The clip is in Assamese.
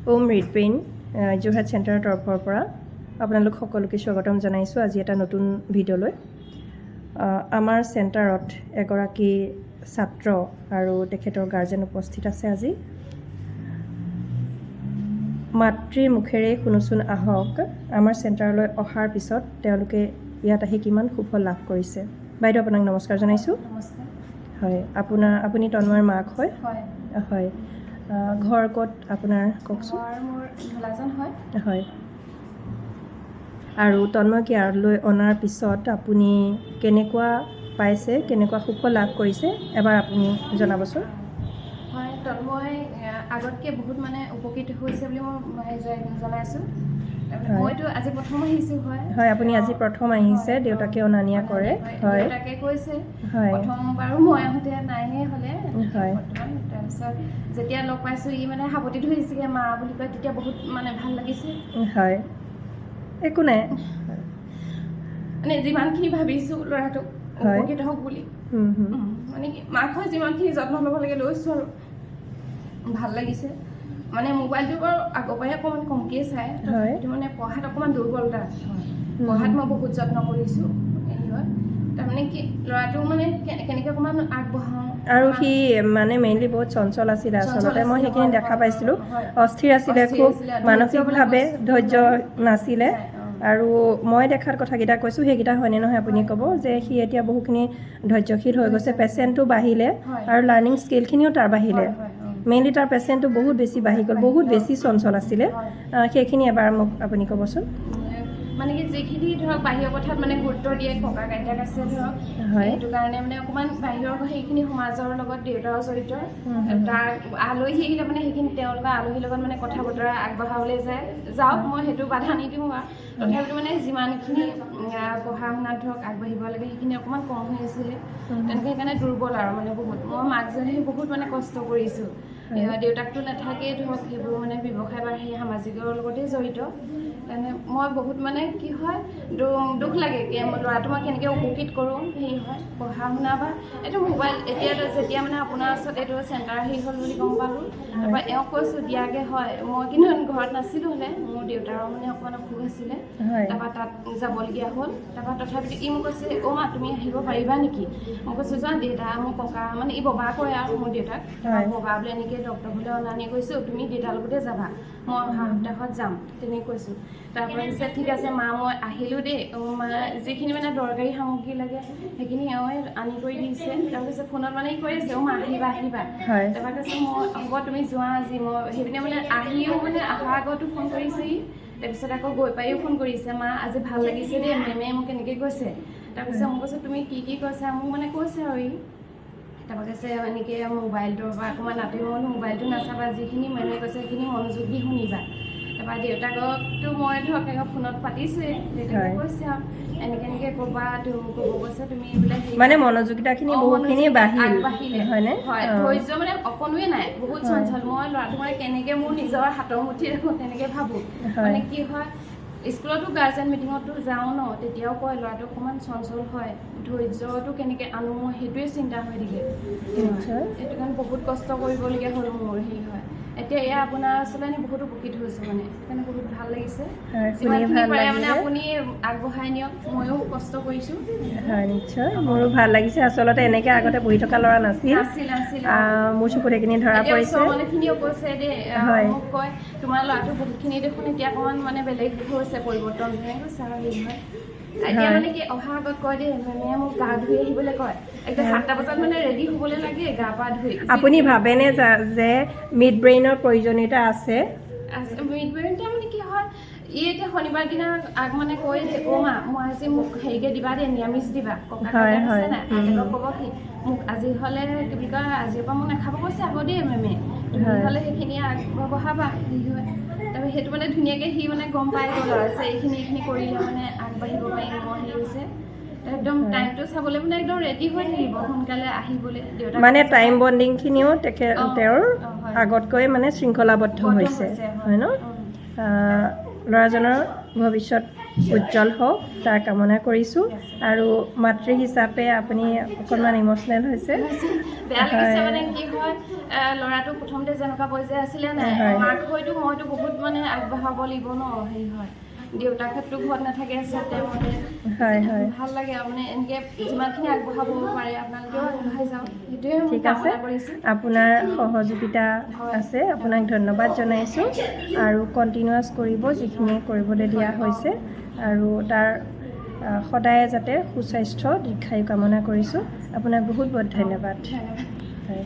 ওম ৰিডপেইন যোৰহাট চেণ্টাৰৰ তৰফৰ পৰা আপোনালোক সকলোকে স্বাগতম জনাইছোঁ আজি এটা নতুন ভিডিঅ'লৈ। আমাৰ চেণ্টাৰত এগৰাকী ছাত্ৰ আৰু তেখেতৰ গাৰ্জেন উপস্থিত আছে। আজি মাতৃৰ মুখেৰে শুনোচোন আহক আমাৰ চেণ্টাৰলৈ অহাৰ পিছত তেওঁলোকে ইয়াত আহি কিমান সুফল লাভ কৰিছে। বাইদেউ আপোনাক নমস্কাৰ জনাইছোঁ। নমস্কাৰ। হয়, আপুনি তন্ময়ৰ মাক হয়? হয়। হয়, ঘৰ ক'ত আপোনাৰ কওকচোন? মোৰ ধলাজন হয়। হয়, আৰু তন্ময় কেয়াৰলৈ অনাৰ পিছত আপুনি কেনেকুৱা পাইছে, কেনেকুৱা সুফল লাভ কৰিছে এবাৰ আপুনি জনাবচোন। হয়, তন্ময় আগতকৈ বহুত মানে উপকৃত হৈছে বুলি মই জনাইছোঁ। মইতো আজি প্ৰথম আহিছোঁ। হয়, আপুনি আজি প্ৰথম আহিছে, দেউতাকে অনা নিয়া কৰে। হয়, দেউতাকে কৈছে হয়, প্ৰথমবাৰো মই আহোঁতে নাইহে হ'লে। হয়, তাৰপিছত যেতিয়া লগ পাইছোঁ ই মানে সাৱটি ধৰিছেগৈ মা বুলি কয়, তেতিয়া বহুত মানে ভাল লাগিছে। হয়, একো নাই, মানে যিমানখিনি ভাবিছোঁ ল'ৰাটোক উপকৃত হওক বুলি, মানে কি মাক হৈ যিমানখিনি যত্ন ল'ব লাগে লৈছোঁ আৰু ভাল লাগিছে। মানে মোবাইলটো বাৰু আগৰ পৰাই অকণমান কমকৈ চাই, কিন্তু মানে পঢ়াত অকণমান দুৰ্বলতা হয়। পঢ়াত মই বহুত যত্ন কৰিছোঁ। হেৰি হয় তাৰমানে কি ল'ৰাটো মানে কেনেকৈ অকণমান আগবঢ়াওঁ। আৰু সি মানে মেইনলি বহুত চঞ্চল আছিলে। আচলতে মই সেইখিনি দেখা পাইছিলোঁ, অস্থিৰ আছিলে, খুব মানসিকভাৱে ধৈৰ্য নাছিলে। আৰু মই দেখাত কথাকেইটা কৈছোঁ, সেইকেইটা হয়নে নহয় আপুনি ক'ব যে সি এতিয়া বহুখিনি ধৈৰ্যশীল হৈ গৈছে, পেচেণ্টটো বাঢ়িলে আৰু লাৰ্ণিং স্কিলখিনিও তাৰ বাঢ়িলে। মেইনলি তাৰ পেচেণ্টটো বহুত বেছি বাঢ়ি গ'ল, বহুত বেছি চঞ্চল আছিলে। সেইখিনি এবাৰ মোক আপুনি ক'বচোন। মানে কি যিখিনি ধৰক বাহিৰৰ কথাত মানে গুৰুত্ব দিয়ে, ককা আইতাক আছে ধৰক, সেইটো কাৰণে মানে অকণমান বাহিৰৰ সেইখিনি সমাজৰ লগত দেউতাও জড়িত। তাৰ আলহী আহিলে মানে সেইখিনি তেওঁলোকৰ আলহীৰ লগত মানে কথা বতৰা আগবঢ়াবলৈ যাওক, মই সেইটো বাধা নিদিওঁ। তথাপিতো মানে যিমানখিনি পঢ়া শুনাত ধৰক আগবাঢ়িব লাগে সেইখিনি অকণমান কম হৈ আছিলে। তেনেকৈ সেইকাৰণে দুৰ্বল আৰু মানে বহুত। মই মাকজনী বহুত মানে কষ্ট কৰিছোঁ। দেউতাকটো নাথাকেই ধৰক, সেইবোৰ মানে ব্যৱসায় বা সেই সামাজিকৰ লগতেই জড়িত। মানে মই বহুত মানে কি হয় দুখ লাগে ল'ৰাটো মই কেনেকৈ উপকৃত কৰোঁ। হেৰি হয় পঢ়া শুনা বা এইটো মোবাইল এতিয়া যেতিয়া মানে আপোনাৰ ওচৰত এইটো চেণ্টাৰ হেৰি হ'ল বুলি গম পালোঁ, তাৰপৰা এওঁক কৈছোঁ দিয়াকৈ হয়। মই কিন্তু ঘৰত নাছিলোঁ, হ'লে মোৰ দেউতাৰো মানে অকণমান অসুখ আছিলে, তাৰপৰা তাত যাবলগীয়া হ'ল। তাৰপৰা তথাপিতো ই মোক কৈছে অ' মা তুমি আহিব পাৰিবা নেকি? মই কৈছোঁ যোৱা দেউতা মোৰ ককা মানে ই ববা কয় আৰু মোৰ দেউতাক, ববা বোলে এনেকৈ ডক্টৰ বোলে অনা নিয়া কৰিছোঁ, তুমি দেউতাৰ লগতে যাবা, মই অহা সপ্তাহত যাম তেনেকৈ কৈছোঁ। তাৰপৰা কৈছে ঠিক আছে মা মই আহিলোঁ দেই। মা যিখিনি মানে দৰকাৰী সামগ্ৰী লাগে সেইখিনি এওঁৱে আনি কৰি দিছে। তাৰপিছত ফোনত মানে কৈ আছে অ' মা আহিবা আহিবা। তাৰপৰা কৈছে মই হ'ব তুমি যোৱা আজি। মই সেইপিনে মানে আহিও মানে অহাৰ আগতো ফোন কৰিছেহি, তাৰপিছত আকৌ গৈ পাইও ফোন কৰিছে মা আজি ভাল লাগিছে দেই, মেমে মোক এনেকৈ কৈছে। তাৰপিছত মই কৈছোঁ তুমি কি কৈছা মোক মানে কৈছে আৰু ই। তাৰপৰা কৈছে এনেকৈ মোবাইলটোৰ পৰা অকণমান আঁতৰি মোবাইলটো নাচাবা, যিখিনি মেমে কৈছে সেইখিনি মনোযোগ দি শুনিবা। তাৰপৰা দেউতাককতো মই ধৰক ফোনত পাতিছোঁৱেই, দেউতাকে কৈছে আৰু এনেকৈ ক'বা, ক'ব কৈছে তুমি এইবিলাক মানে মনোযোগিতাখিনি বহুতখিনি আগবাঢ়িলে হয়নে? হয়, ধৈৰ্য মানে অকণোৱে নাই, বহুত চঞ্চল। মই ল'ৰাটো মানে কেনেকৈ মোৰ নিজৰ হাতৰ মুঠি ৰাখোঁ তেনেকৈ ভাবোঁ। মানে কি হয় স্কুলতো গাৰ্জেন মিটিঙতো যাওঁ ন, তেতিয়াও কয় ল'ৰাটো অকণমান চঞ্চল হয়, ধৈৰ্যটো কেনেকৈ আনো মই সেইটোৱে চিন্তা হৈ থাকে। সেইটো কাৰণে বহুত কষ্ট কৰিবলগীয়া হ'ল মোৰ। হেৰি হয় এতিয়া এয়া আপোনাৰ ওচৰলৈ বহুত উপকৃত হৈছোঁ, মানে সেইকাৰণে বহুত ভাল লাগিছে। যিমানখিনি পাৰে মানে আপুনি আগবঢ়াই নিয়ক, ময়ো কষ্ট কৰিছোঁ। হয় নিশ্চয়, মোৰো ভাল লাগিছে। আচলতে এনেকৈ আগতে বহি থকা ল'ৰা নাছিল, মোৰ চকুত এইখিনি ধৰা পৰিছে। মানুহখিনিও কৈছে দেই, মোক কয় তোমাৰ ল'ৰাটো বহুতখিনি দেখোন এতিয়া অকণমান মানে বেলেগ হৈছে, পৰিৱৰ্তন হৈ গৈছে আৰু হেৰি হয়। এতিয়া মানে কি অহাৰ আগত কয় দেই মেমে মোক গা ধুই আহিবলৈ কয়, একদম 7টা বজাত মানে ৰেডি হ'বলৈ লাগে গা পা ধুই। আপুনি ভাবেনে যে মিড ব্ৰেইনৰ প্ৰয়োজনীয়তা আছে? মিড ব্ৰেইনটা মানে কি হয় ই এতিয়া শনিবাৰ দিনা মানে কৈ দিয়ে অ' মা মই আজি মোক হেৰিকৈ দিবা দেই, নিৰামিষ দিবা। ককা আছে নাই আগত ক'ব সি মোক আজি হ'লে কি বুলি কয় আজিৰ পৰা মোক নাখাব কৈছে আকৌ দেই মেমে, তুমি হ'লে সেইখিনি আগবঢ়াবা। হেৰি হয় তাৰপৰা সেইটো মানে ধুনীয়াকৈ সি মানে গম পাই গ'ল আৰু যে এইখিনি কৰিলে মানে আগবাঢ়িব পাৰিম। মই হেৰি হৈছে একদম টাইমটো চাবলৈ মানে একদম ৰেডি হৈ থাকিব সোনকালে আহিবলৈ। দেউতাক মানে টাইম বণ্ডিংখিনিও তেওঁৰ আগতকৈ মানে শৃংখলাবদ্ধ হৈছে, হয় ন? ল'ৰাজনৰ ভৱিষ্যত উজ্জ্বল হওক তাৰ কামনা কৰিছোঁ আৰু মাতৃ হিচাপে আপুনি অকণমান ইম'চনেল হৈছে বেয়া লাগিছে মানে কি হয় ল'ৰাটো প্ৰথমতে যেনেকুৱা পৰ্যায় আছিলে নাই মাক হয়তো মইতো বহুত মানে আগবঢ়াব লাগিব ন হেৰি হয় দেউতাকতো ঘৰত নাথাকে আচলতে মতে ভাল লাগে আৰু মানে এনেকৈ যিমানখিনি আগবঢ়াব পাৰে আপোনালোকেও আগবঢ়াই যাওক সেইটোৱে ঠিক আছে আপোনাৰ সহযোগিতা আছে আপোনাক ধন্যবাদ জনাইছোঁ আৰু কণ্টিনিউৱাছ কৰিব যিখিনি কৰিবলৈ দিয়া হৈছে আৰু তাৰ সদায় যাতে সুস্বাস্থ্য দীৰ্ঘায়ু কামনা কৰিছোঁ আপোনাক বহুত বহুত ধন্যবাদ হয়